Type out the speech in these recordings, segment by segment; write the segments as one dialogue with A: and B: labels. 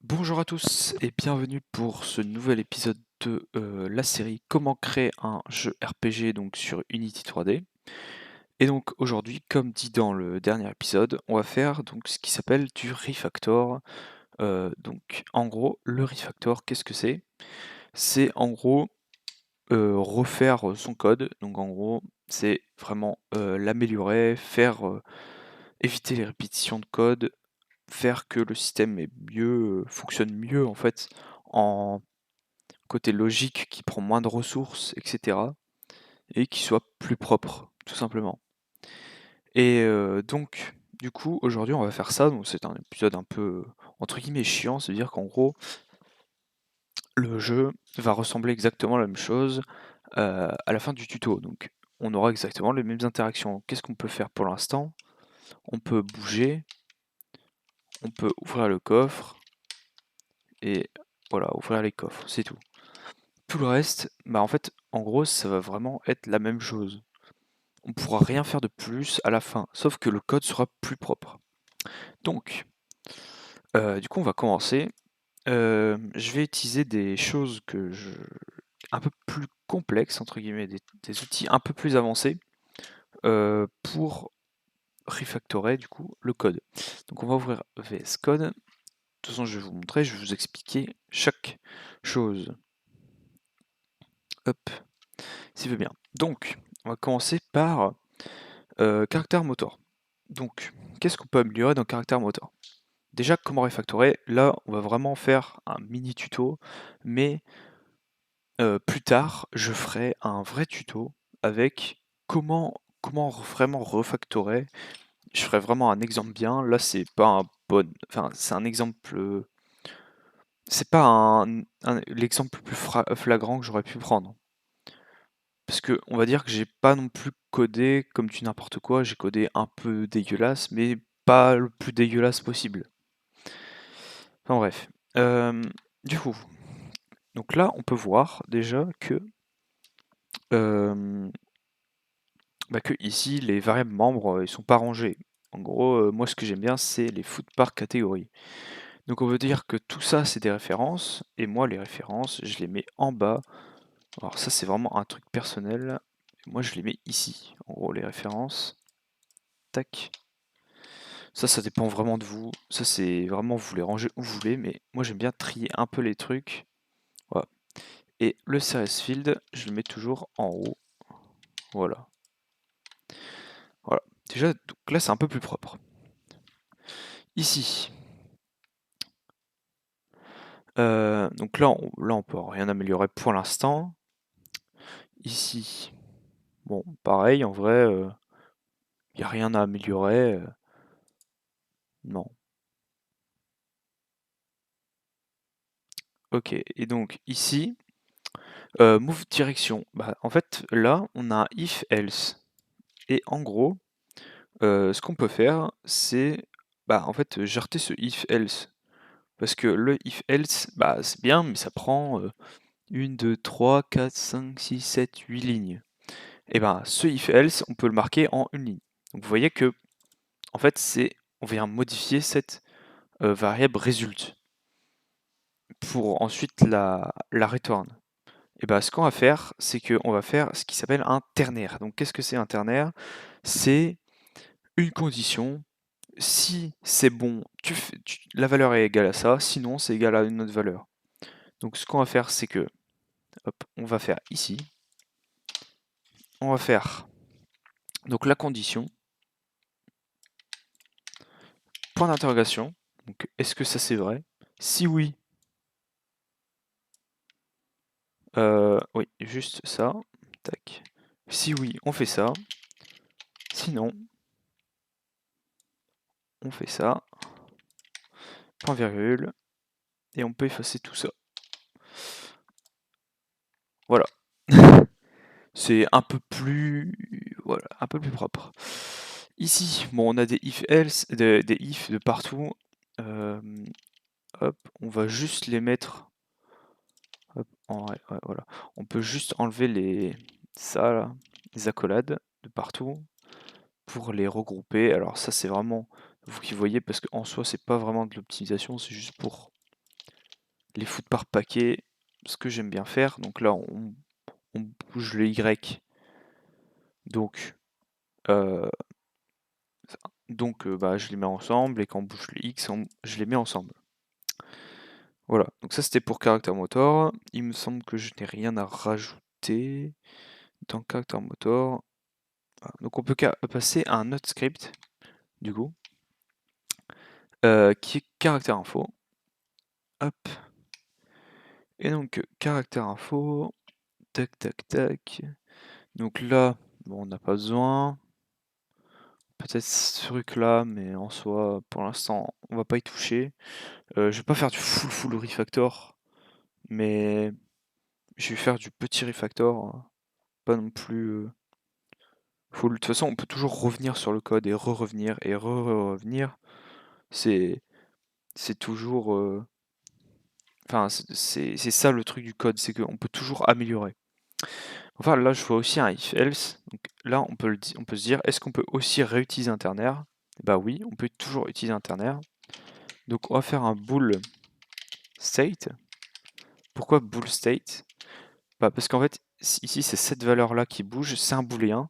A: Bonjour à tous et bienvenue pour ce nouvel épisode de la série Comment créer un jeu RPG donc sur Unity 3D. Et donc aujourd'hui, comme dit dans le dernier épisode, on va faire donc ce qui s'appelle du refactor. Donc en gros, le refactor, qu'est-ce que c'est? C'est en gros refaire son code. Donc en gros, c'est vraiment l'améliorer, faire éviter les répétitions de code, faire que le système est mieux, fonctionne mieux en fait en côté logique, qui prend moins de ressources, etc. et qui soit plus propre, tout simplement. Et donc, du coup, aujourd'hui, on va faire ça. Donc, c'est un épisode un peu entre guillemets chiant, c'est-à-dire qu'en gros, le jeu va ressembler exactement à la même chose à la fin du tuto. Donc, on aura exactement les mêmes interactions. Qu'est-ce qu'on peut faire pour l'instant? On peut bouger, on peut ouvrir le coffre et voilà, ouvrir les coffres, c'est tout. Tout le reste, bah en fait, en gros, ça va vraiment être la même chose. On pourra rien faire de plus à la fin, sauf que le code sera plus propre. Donc, du coup, on va commencer. Je vais utiliser des choses un peu plus complexes, entre guillemets, des outils un peu plus avancés pour refactorer du coup le code. Donc on va ouvrir VS Code. De toute façon, je vais vous montrer, je vais vous expliquer chaque chose. Hop, s'il veut bien. Donc, on va commencer par caractère motor. Donc, qu'est-ce qu'on peut améliorer dans caractère motor? Déjà, comment refactorer? Là, on va vraiment faire un mini tuto, mais plus tard, je ferai un vrai tuto avec comment vraiment refactorer. Je ferai vraiment un exemple bien. Là, c'est pas un bon, enfin, c'est un exemple. C'est pas l'exemple le plus flagrant que j'aurais pu prendre. Parce que on va dire que j'ai pas non plus codé comme du n'importe quoi. J'ai codé un peu dégueulasse, mais pas le plus dégueulasse possible. Enfin bref. Euh, du coup, donc là, on peut voir déjà euh, que ici, les variables membres, ils sont pas rangés. En gros, moi, ce que j'aime bien, c'est les foutre par catégorie. Donc, on veut dire que tout ça, c'est des références, et moi, les références, je les mets en bas. Alors ça, c'est vraiment un truc personnel. Moi, je les mets ici. En gros, les références. Tac. Ça dépend vraiment de vous. Ça, c'est vraiment, vous les rangez où vous voulez, mais moi, j'aime bien trier un peu les trucs. Voilà. Et le CSS field, je le mets toujours en haut. Voilà. Voilà. Déjà, donc là, c'est un peu plus propre. Ici, donc là, on peut rien améliorer pour l'instant. Ici, bon, pareil, en vrai, il n'y a rien à améliorer. Non. Ok, et donc ici, move direction. Bah, en fait, là, on a un if else. Et en gros, ce qu'on peut faire, c'est bah, en fait, jarter ce if else. Parce que le if else, bah, c'est bien, mais ça prend 1, 2, 3, 4, 5, 6, 7, 8 lignes. Et ben, ce if else, on peut le marquer en une ligne. Donc vous voyez que en fait, on vient modifier cette variable result pour ensuite la return. Et ben, ce qu'on va faire, c'est qu'on va faire ce qui s'appelle un ternaire. Donc qu'est-ce que c'est un ternaire? C'est une condition. Si c'est bon, la valeur est égale à ça, sinon c'est égal à une autre valeur. Donc ce qu'on va faire, c'est que, hop, on va faire ici, on va faire donc la condition, point d'interrogation, donc est-ce que ça c'est vrai? Si oui, oui, juste ça, tac. Si oui, on fait ça, sinon, on fait ça, point virgule, et on peut effacer tout ça. Voilà. C'est un peu plus, voilà, un peu plus propre. Ici, bon, on a des if else, des if de partout. Euh, hop, on va juste les mettre. Hop, ouais, voilà. On peut juste enlever ça là, les accolades de partout pour les regrouper. Alors ça, c'est vraiment vous qui voyez parce qu'en soi, c'est pas vraiment de l'optimisation, c'est juste pour les foutre par paquet, ce que j'aime bien faire. Donc là, on bouge le Y. Donc, euh, bah, je les mets ensemble, et quand on bouge le X, je les mets ensemble. Voilà, donc ça c'était pour caractère motor. Il me semble que je n'ai rien à rajouter dans caractère motor. Voilà. Donc on peut passer à un autre script, du coup, qui est caractère info. Hop. Et donc caractère info, tac tac tac. Donc là, bon, on n'a pas besoin. Peut-être ce truc là, mais en soi, pour l'instant, on va pas y toucher. Je vais pas faire du full refactor, mais je vais faire du petit refactor, pas non plus full. De toute façon, on peut toujours revenir sur le code et revenir et revenir. C'est toujours. Enfin, c'est ça le truc du code, c'est qu'on peut toujours améliorer. Enfin, là, je vois aussi un if-else. Donc là, on peut se dire, est-ce qu'on peut aussi réutiliser un ternaire? Bah oui, on peut toujours utiliser un ternaire. Donc on va faire un bool state. Pourquoi bool state? Bah parce qu'en fait, ici, c'est cette valeur-là qui bouge, c'est un booléen.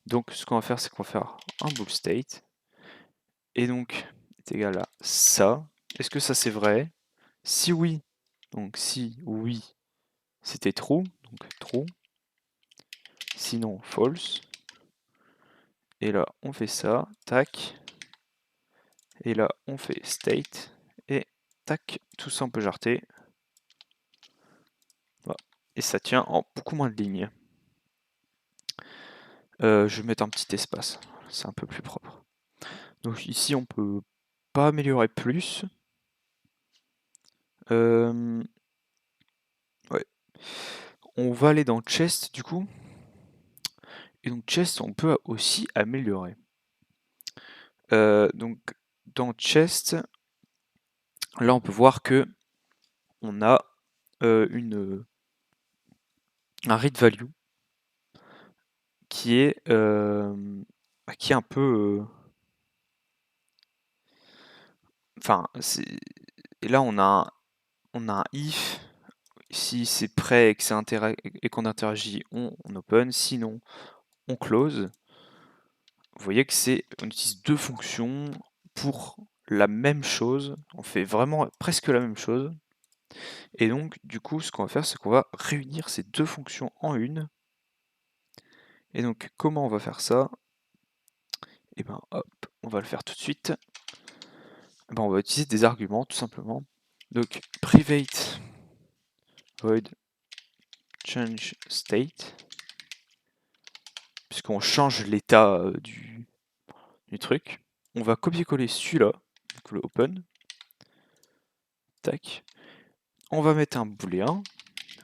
A: Donc ce qu'on va faire, c'est qu'on va faire un bool state. Et donc, est égal à ça. Est-ce que ça c'est vrai? Si oui, donc si oui, c'était true, donc true. Sinon, false. Et là, on fait ça, tac. Et là, on fait state. Et tac, tout ça on peut jarter. Voilà. Et ça tient en beaucoup moins de lignes. Je vais mettre un petit espace, c'est un peu plus propre. Donc ici, on peut pas améliorer plus. Ouais. On va aller dans chest du coup. Et donc chest, on peut aussi améliorer. Donc dans chest, là on peut voir que on a un read value qui est un peu enfin et là on a un if. Si c'est prêt et que et qu'on interagit, on open, sinon on close. Vous voyez que on utilise deux fonctions pour la même chose. On fait vraiment presque la même chose. Et donc, du coup, ce qu'on va faire, c'est qu'on va réunir ces deux fonctions en une. Et donc, comment on va faire ça? Et ben, hop, on va le faire tout de suite. Eh ben, on va utiliser des arguments, tout simplement. Donc, private void change state, puisqu'on change l'état du truc. On va copier-coller celui-là, donc le open. Tac. On va mettre un booléen,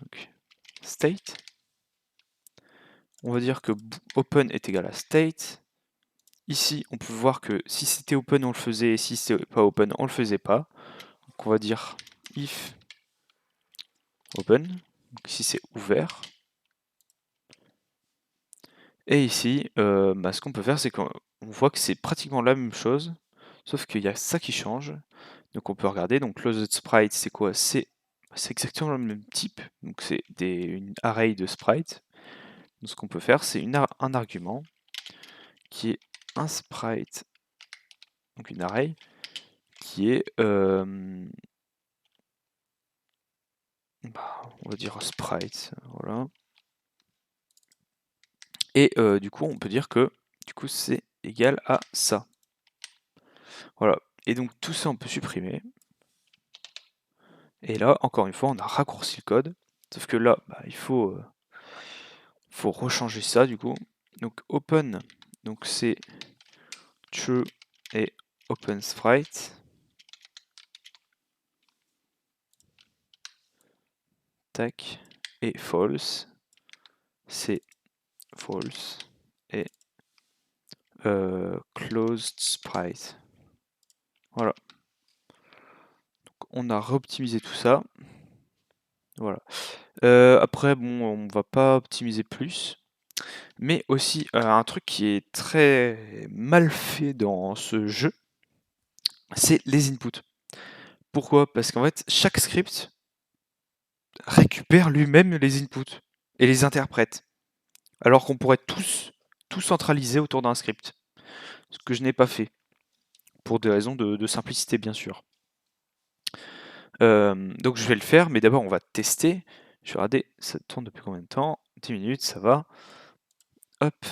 A: donc state. On va dire que open est égal à state. Ici, on peut voir que si c'était open, on le faisait, et si c'était pas open, on le faisait pas. Donc on va dire if open. Donc ici, c'est ouvert. Et ici, bah, ce qu'on peut faire, c'est qu'on voit que c'est pratiquement la même chose, sauf qu'il y a ça qui change. Donc on peut regarder, donc closed sprite, c'est quoi? C'est exactement le même type, donc c'est une array de sprites. Donc ce qu'on peut faire, c'est un argument qui est un sprite, donc une array, qui est, bah, on va dire sprite, voilà. Et du coup, on peut dire que du coup c'est égal à ça. Voilà. Et donc tout ça, on peut supprimer. Et là, encore une fois, on a raccourci le code. Sauf que là, bah, il faut rechanger ça du coup. Donc open, donc c'est true et open sprite. Tac. Et false, c'est false. Et closed sprite. Voilà. Donc on a réoptimisé tout ça. Voilà. Après, bon, on va pas optimiser plus. Mais aussi, un truc qui est très mal fait dans ce jeu, c'est les inputs. Pourquoi? Parce qu'en fait, chaque script récupère lui-même les inputs et les interprète. Alors qu'on pourrait tout centraliser autour d'un script. Ce que je n'ai pas fait. Pour des raisons de simplicité, bien sûr. Donc je vais le faire, mais d'abord on va tester. Je vais regarder, ça tourne depuis combien de temps? 10 minutes, ça va. Hop.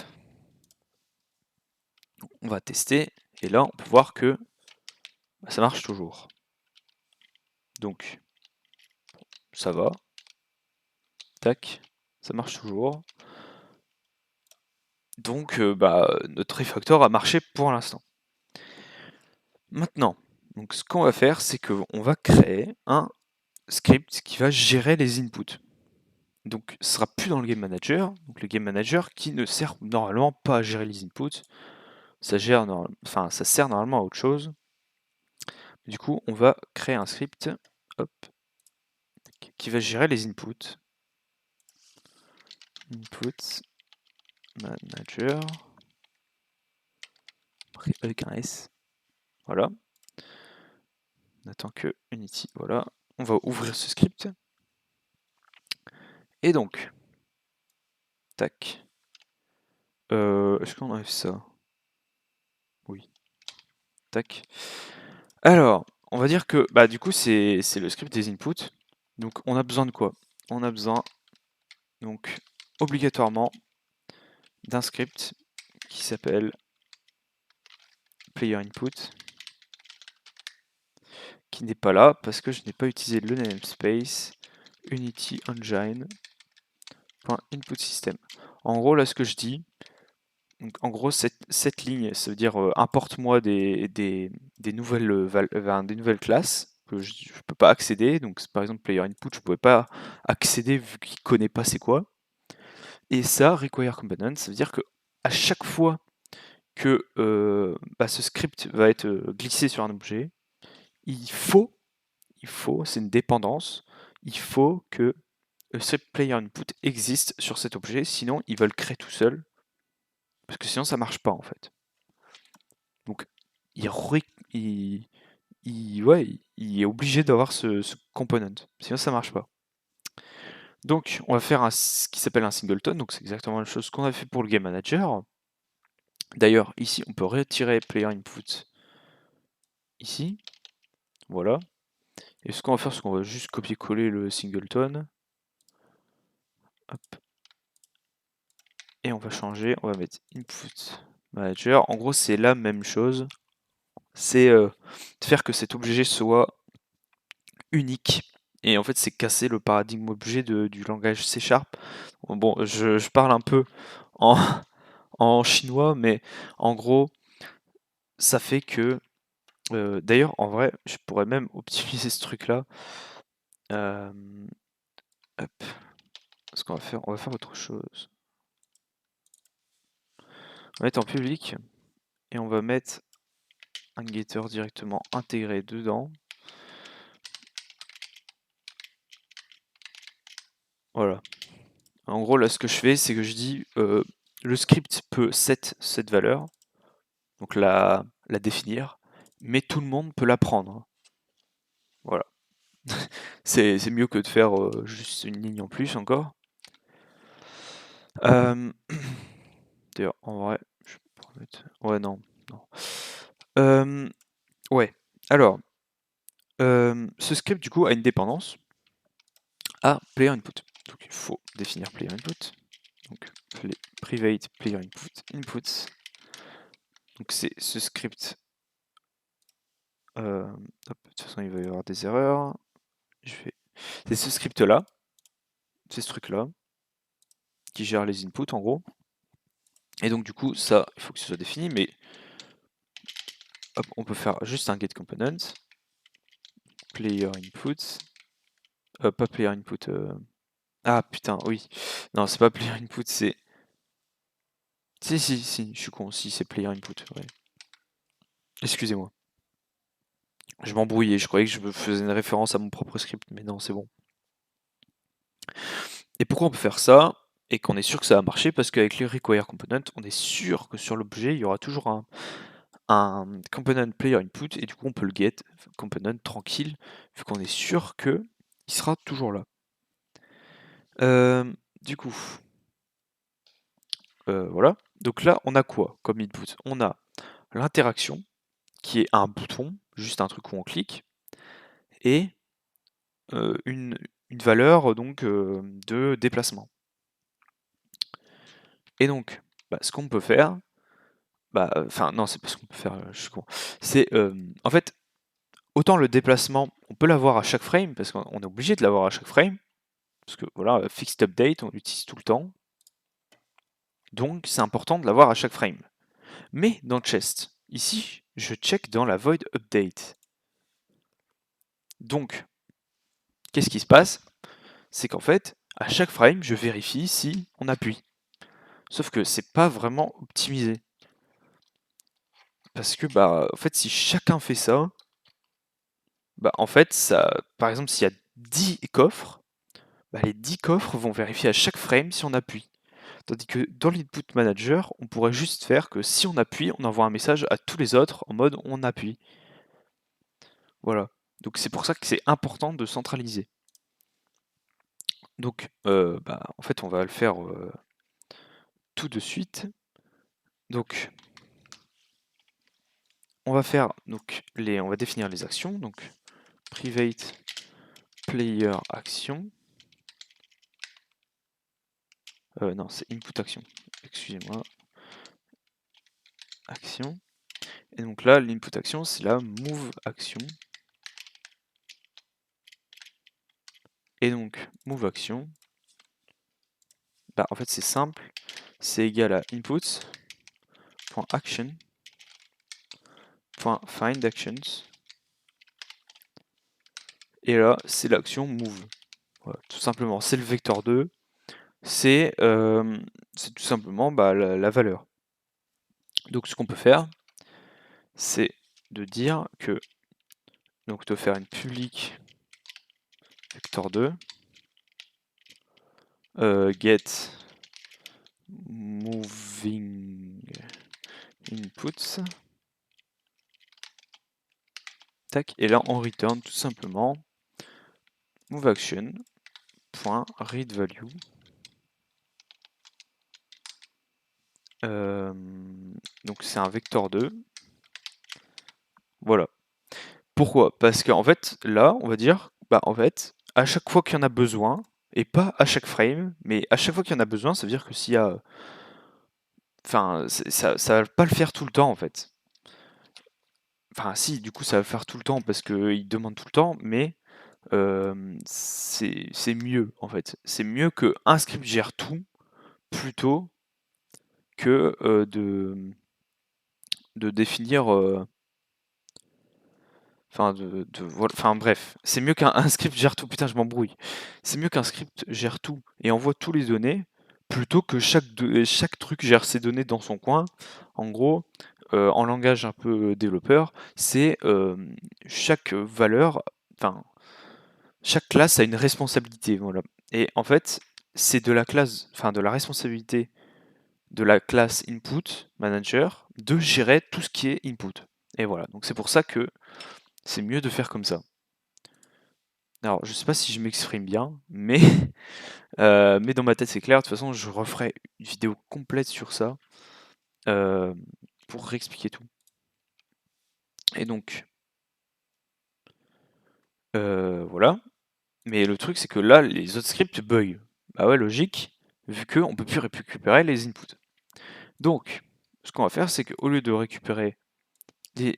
A: On va tester. Et là, on peut voir que ça marche toujours. Donc, ça va. Tac. Ça marche toujours. Donc, notre refactor a marché pour l'instant. Maintenant, donc ce qu'on va faire, c'est qu'on va créer un script qui va gérer les inputs. Donc, ce sera plus dans le game manager. Donc, le game manager qui ne sert normalement pas à gérer les inputs. Ça sert normalement à autre chose. Du coup, on va créer un script, hop, qui va gérer les inputs. Inputs manager avec un S. Voilà. On attend que Unity. Voilà. On va ouvrir ce script. Et donc, tac. Est-ce qu'on enlève ça? Oui. Tac. Alors, on va dire que du coup c'est le script des inputs. Donc on a besoin de quoi? On a besoin donc obligatoirement d'un script qui s'appelle player input, qui n'est pas là parce que je n'ai pas utilisé le namespace Unity Engine .input system. En gros là ce que je dis, donc, en gros cette ligne, ça veut dire importe-moi des nouvelles des nouvelles classes que je ne peux pas accéder. Donc par exemple player input, je ne pouvais pas accéder vu qu'il ne connaît pas c'est quoi. Et ça, require component, ça veut dire que à chaque fois que ce script va être glissé sur un objet, il faut, c'est une dépendance, il faut que le script player input existe sur cet objet, sinon il va le créer tout seul, parce que sinon ça marche pas en fait. Donc il est obligé d'avoir ce component, sinon ça marche pas. Donc on va faire ce qui s'appelle un singleton, donc c'est exactement la chose qu'on a fait pour le game manager. D'ailleurs, ici, on peut retirer player input ici. Voilà. Et ce qu'on va faire, c'est qu'on va juste copier-coller le singleton. Hop. Et on va changer, on va mettre input manager. En gros, c'est la même chose. C'est de faire que cet objet soit unique. Et en fait, c'est casser le paradigme objet du langage C#. Bon, je parle un peu en, en chinois, mais en gros, ça fait que d'ailleurs, en vrai, je pourrais même optimiser ce truc-là. Hop. Ce qu'on va faire, on va faire autre chose. On va mettre en public et on va mettre un getter directement intégré dedans. Voilà. En gros, là, ce que je fais, c'est que je dis le script peut set cette valeur, donc la définir, mais tout le monde peut la prendre. Voilà. C'est mieux que de faire juste une ligne en plus encore. D'ailleurs, en vrai, je pourrais mettre... Ouais, non. Ouais, alors, ce script, du coup, a une dépendance à player input. Donc, il faut définir player input. Donc, private player input. Donc, c'est ce script. De toute façon, il va y avoir des erreurs. C'est ce script-là. C'est ce truc-là. Qui gère les inputs, en gros. Et donc, du coup, ça, il faut que ce soit défini, mais hop, on peut faire juste un get component. Player input. Pas player input. Ah putain, oui. Non, c'est pas player input, c'est. Si, je suis con, si c'est player input, ouais. Excusez-moi. Je m'embrouillais, je croyais que je faisais une référence à mon propre script, mais non, c'est bon. Et pourquoi on peut faire ça et qu'on est sûr que ça va marcher? Parce qu'avec les require component, on est sûr que sur l'objet, il y aura toujours un component player input et du coup on peut le get component tranquille vu qu'on est sûr que il sera toujours là. Du coup, voilà. Donc là, on a quoi comme input? On a l'interaction, qui est un bouton, juste un truc où on clique, et une valeur donc de déplacement. Et donc, ce qu'on peut faire, enfin non, c'est pas ce qu'on peut faire, je suis con. C'est en fait, autant le déplacement, on peut l'avoir à chaque frame, parce qu'on est obligé de l'avoir à chaque frame, parce que voilà, fixed update, on l'utilise tout le temps, donc c'est important de l'avoir à chaque frame. Mais dans chest, ici, je check dans la void update. Donc, qu'est-ce qui se passe? C'est qu'en fait, à chaque frame, je vérifie si on appuie. Sauf que c'est pas vraiment optimisé. Parce que en fait, si chacun fait ça, en fait, ça, par exemple, s'il y a 10 coffres, les 10 coffres vont vérifier à chaque frame si on appuie. Tandis que dans l'input manager, on pourrait juste faire que si on appuie, on envoie un message à tous les autres en mode on appuie. Voilà. Donc c'est pour ça que c'est important de centraliser. Donc en fait on va le faire tout de suite. Donc on va faire on va définir les actions. Donc private player action. Non, c'est input action. Excusez-moi. Action. Et donc là, l'input action, c'est la move action. Et donc, move action, en fait, c'est simple. C'est égal à input.action.find actions. Et là, c'est l'action move. Voilà, tout simplement, c'est le vecteur 2. C'est tout simplement la valeur. Donc, ce qu'on peut faire, c'est de dire que, donc de faire une public vector 2 get moving inputs. Tac, et là on return tout simplement move action read value. Donc c'est un vecteur 2. Voilà. Pourquoi? Parce qu'en fait, là, on va dire, en fait, à chaque fois qu'il y en a besoin, et pas à chaque frame, mais à chaque fois qu'il y en a besoin, ça veut dire que s'il y a. Enfin, ça va pas le faire tout le temps en fait. Enfin, si, du coup, ça va le faire tout le temps parce qu'il demande tout le temps, mais c'est mieux en fait. C'est mieux qu'un script gère tout plutôt que de définir. Enfin bref, c'est mieux qu'un script gère tout. Putain, je m'embrouille. C'est mieux qu'un script gère tout et envoie tous les données plutôt que chaque truc gère ses données dans son coin. En gros, en langage un peu développeur, c'est chaque valeur, enfin chaque classe a une responsabilité, voilà. Et en fait, c'est de la classe, enfin de la responsabilité de la classe input manager de gérer tout ce qui est input. Et voilà. Donc c'est pour ça que c'est mieux de faire comme ça. Alors, je sais pas si je m'exprime bien, mais, mais dans ma tête c'est clair. De toute façon, je referai une vidéo complète sur ça euh, pour réexpliquer tout. Et donc, voilà. Mais le truc, c'est que là, les autres scripts bug. Bah ouais, logique, vu qu'on peut plus récupérer les inputs. Donc, ce qu'on va faire, c'est qu'au lieu de récupérer des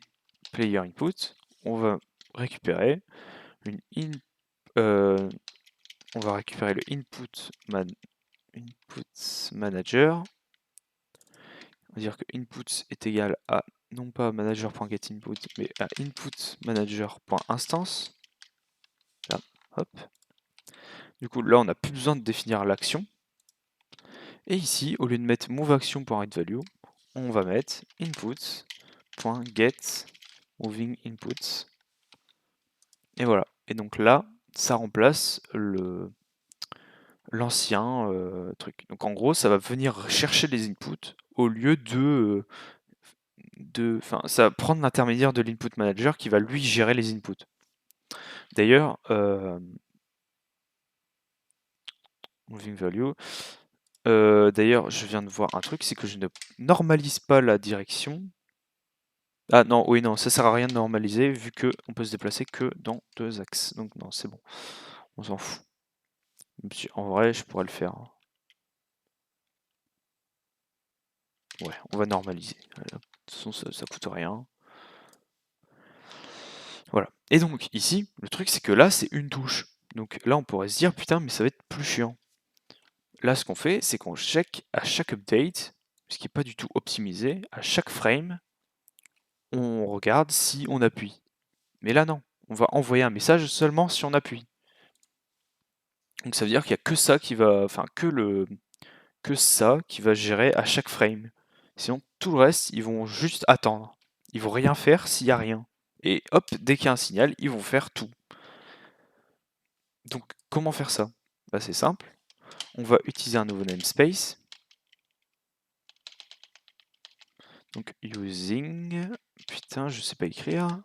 A: player inputs, on va récupérer une on va récupérer le input manager. On va dire que input est égal à non pas manager.getInput mais à input manager.instance. Là, hop. Du coup, là, on n'a plus besoin de définir l'action. Et ici, au lieu de mettre moveAction.readValue, on va mettre input.getMovingInputs. Et voilà. Et donc là, ça remplace l'ancien truc. Donc en gros, ça va venir chercher les inputs au lieu enfin, ça va prendre l'intermédiaire de l'input manager qui va lui gérer les inputs. D'ailleurs, moving value. D'ailleurs, je viens de voir un truc, c'est que je ne normalise pas la direction. Ah non, oui, non, ça sert à rien de normaliser vu que on peut se déplacer que dans 2 axes. Donc non, c'est bon, on s'en fout. Même si, en vrai, je pourrais le faire, hein. Ouais, on va normaliser. Voilà. De toute façon, ça coûte rien. Voilà. Et donc ici, le truc c'est que là, c'est une touche. Donc là, on pourrait se dire, putain, mais ça va être plus chiant. Là, ce qu'on fait, c'est qu'on check à chaque update, ce qui n'est pas du tout optimisé, à chaque frame, on regarde si on appuie. Mais là, non. On va envoyer un message seulement si on appuie. Donc ça veut dire qu'il n'y a que ça qui va, enfin que ça qui va gérer à chaque frame. Sinon, tout le reste, ils vont juste attendre. Ils vont rien faire s'il n'y a rien. Et hop, dès qu'il y a un signal, ils vont faire tout. Donc, comment faire ça? Bah, c'est simple. On va utiliser un nouveau namespace. Donc, using. Putain, je sais pas écrire.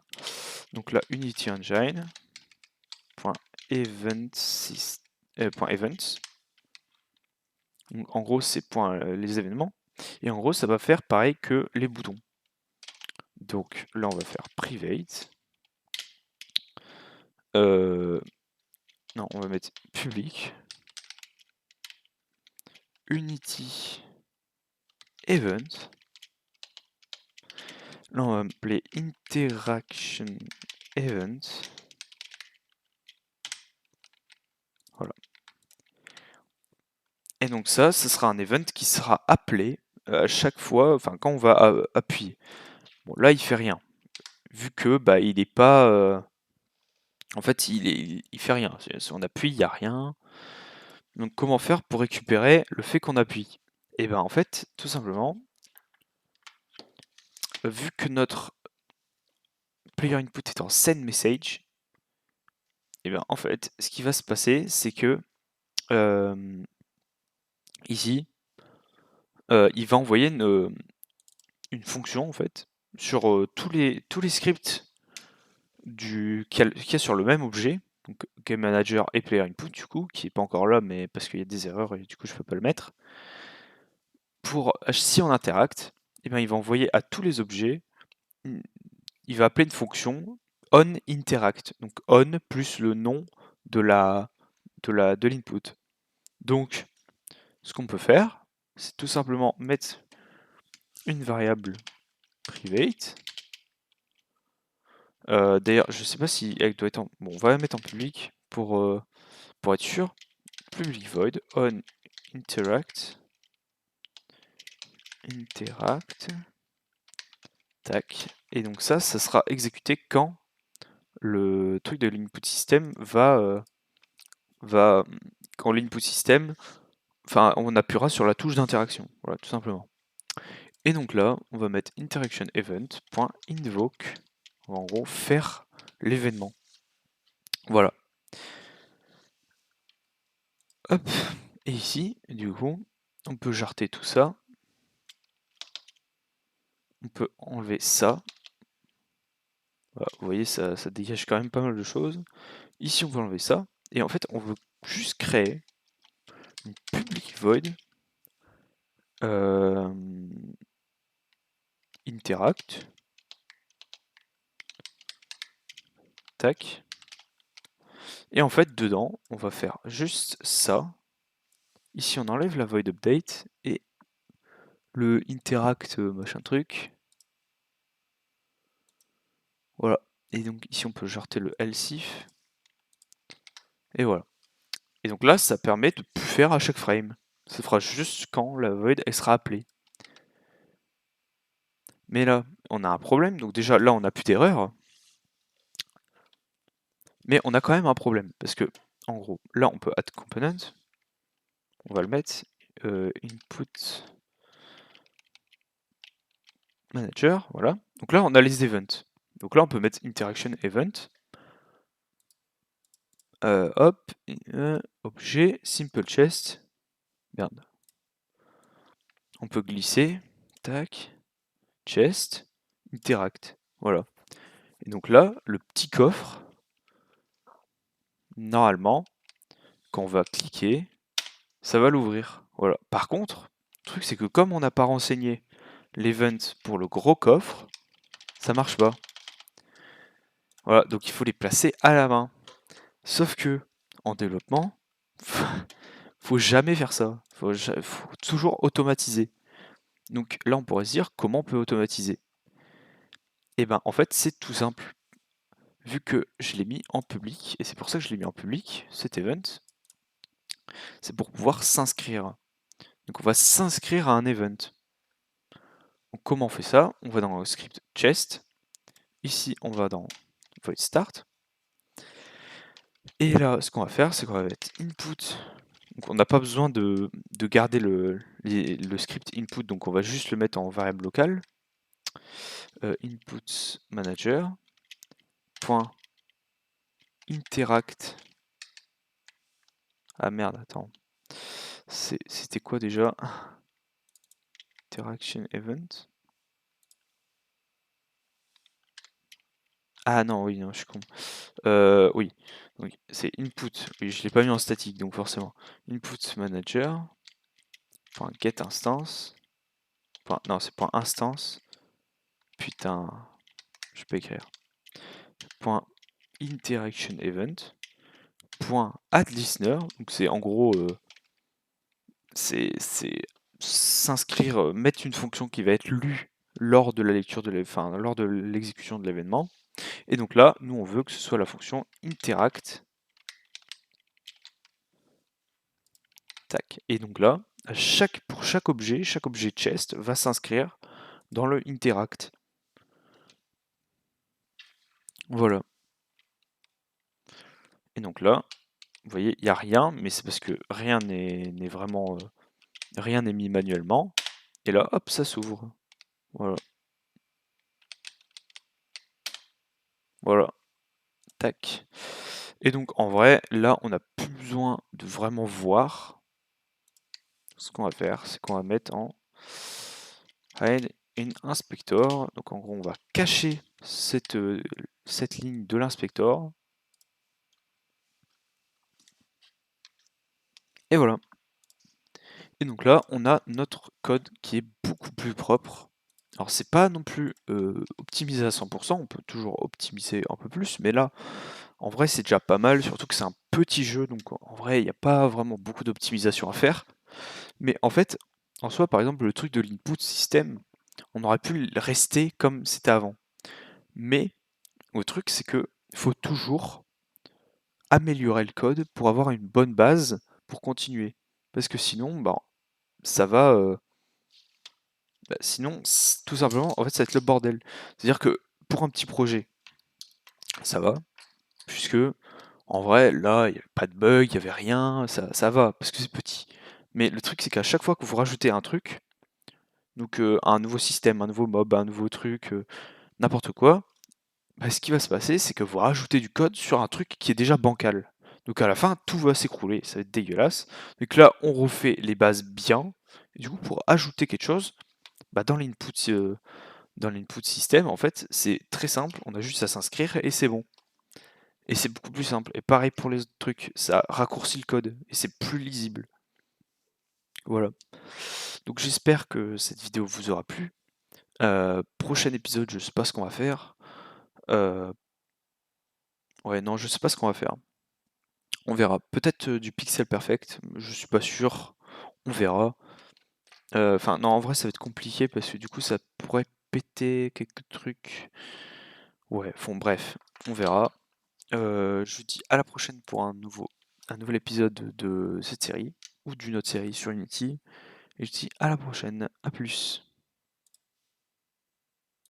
A: Donc là, Unity Engine. .events. Donc, en gros, c'est les événements. Et en gros, ça va faire pareil que les boutons. Donc là, on va faire private. Non, on va mettre public. Unity event. Là, on va appeler interaction event. Voilà. Et donc ça sera un event qui sera appelé à chaque fois, enfin quand on va appuyer. Bon, là, il fait rien, vu que bah il est pas, en fait, il fait rien. Si on appuie, il n'y a rien. Donc comment faire pour récupérer le fait qu'on appuie? Et ben en fait, tout simplement, vu que notre player input est en send message, et bien en fait, ce qui va se passer, c'est que ici, il va envoyer une fonction en fait sur tous les scripts qu'il y a sur le même objet, donc Game Manager et Player Input du coup, qui est pas encore là, mais parce qu'il y a des erreurs et du coup je peux pas le mettre. Pour si on interacte, et bien il va envoyer à tous les objets, il va appeler une fonction onInteract, donc on plus le nom de l'input. Donc ce qu'on peut faire, c'est tout simplement mettre une variable private. D'ailleurs, je sais pas si elle doit être en... Bon, on va la mettre en public pour être sûr. Public void on interact. Tac. Et donc ça sera exécuté quand le truc de l'input system quand l'input system, enfin, on appuiera sur la touche d'interaction. Voilà, tout simplement. Et donc là, on va mettre interaction event.invoke. En gros, faire l'événement. Voilà. Hop. Et ici, du coup, on peut jarter tout ça. On peut enlever ça. Voilà, vous voyez, ça dégage quand même pas mal de choses. Ici, on peut enlever ça. Et en fait, on veut juste créer une public void interact. Tac. Et en fait, dedans, on va faire juste ça. Ici, on enlève la void update et le interact machin truc. Voilà. Et donc ici, on peut jarter le else if. Et voilà. Et donc là, ça permet de plus faire à chaque frame. Ça fera juste quand la void elle sera appelée. Mais là, on a un problème. Donc déjà, là, on n'a plus d'erreur. Mais on a quand même un problème. Parce que, en gros, là, on peut add component. On va le mettre. Input manager. Voilà. Donc là, on a les events. Donc là, on peut mettre interaction event. Hop. Objet. Simple chest. Merde. On peut glisser. Tac. Chest. Interact. Voilà. Et donc là, le petit coffre, normalement, quand on va cliquer, ça va l'ouvrir. Voilà. Par contre, le truc c'est que comme on n'a pas renseigné l'event pour le gros coffre, ça marche pas. Voilà, donc il faut les placer à la main. Sauf que, en développement, faut jamais faire ça. Faut toujours automatiser. Donc là, on pourrait se dire comment on peut automatiser. Et ben, en fait, c'est tout simple. Vu que je l'ai mis en public, et c'est pour ça que je l'ai mis en public, cet event, c'est pour pouvoir s'inscrire. Donc on va s'inscrire à un event. Donc comment on fait ça? On va dans le script chest. Ici, on va dans void start. Et là, ce qu'on va faire, c'est qu'on va mettre input. Donc on n'a pas besoin de garder le script input, donc on va juste le mettre en variable locale. Input manager point interact. Ah merde, attends. C'était quoi déjà? Interaction event. Ah non, oui, non, je suis con. Oui, donc c'est input. Oui, je l'ai pas mis en statique, donc forcément. Input manager point get instance. Non, c'est point instance. Putain, je peux écrire. Point interaction event. Point add listener. Donc c'est en gros, c'est s'inscrire, mettre une fonction qui va être lue lors de la lecture enfin, lors de l'exécution de l'événement. Et donc là, nous on veut que ce soit la fonction interact. Tac. Et donc là, pour chaque objet chest va s'inscrire dans le interact. Voilà. Et donc là, vous voyez, il n'y a rien, mais c'est parce que rien n'est vraiment, rien n'est mis manuellement. Et là, hop, ça s'ouvre. Voilà. Voilà. Tac. Et donc en vrai, là, on n'a plus besoin de vraiment voir. Ce qu'on va faire, c'est qu'on va mettre en hide in inspector. Donc en gros, on va cacher cette ligne de l'inspector. Et voilà. Et donc là, on a notre code qui est beaucoup plus propre. Alors c'est pas non plus optimisé à 100%, on peut toujours optimiser un peu plus, mais là, en vrai, c'est déjà pas mal, surtout que c'est un petit jeu, donc en vrai, il n'y a pas vraiment beaucoup d'optimisation à faire. Mais en fait, en soi, par exemple, le truc de l'input system, on aurait pu le rester comme c'était avant. Mais le truc, c'est que faut toujours améliorer le code pour avoir une bonne base pour continuer. Parce que sinon, bah, ça va. Sinon, tout simplement, en fait, ça va être le bordel. C'est-à-dire que pour un petit projet, ça va, puisque en vrai, là, il n'y avait pas de bug, il n'y avait rien, ça va, parce que c'est petit. Mais le truc, c'est qu'à chaque fois que vous rajoutez un truc, donc un nouveau système, un nouveau mob, un nouveau truc, n'importe quoi, bah, ce qui va se passer, c'est que vous rajoutez du code sur un truc qui est déjà bancal. Donc à la fin, tout va s'écrouler, ça va être dégueulasse. Donc là, on refait les bases bien. Et du coup, pour ajouter quelque chose, bah, dans l'input système, en fait, c'est très simple, on a juste à s'inscrire et c'est bon. Et c'est beaucoup plus simple. Et pareil pour les autres trucs, ça raccourcit le code et c'est plus lisible. Voilà. Donc j'espère que cette vidéo vous aura plu. Prochain épisode, je sais pas ce qu'on va faire. Euh, Ouais, non, je sais pas ce qu'on va faire. On verra. Peut-être du pixel perfect, je suis pas sûr. On verra. Enfin, non, en vrai, ça va être compliqué parce que du coup, ça pourrait péter quelques trucs. Ouais, bon, bref, on verra. Je vous dis à la prochaine pour un nouvel épisode de cette série ou d'une autre série sur Unity. Et je vous dis à la prochaine, à plus.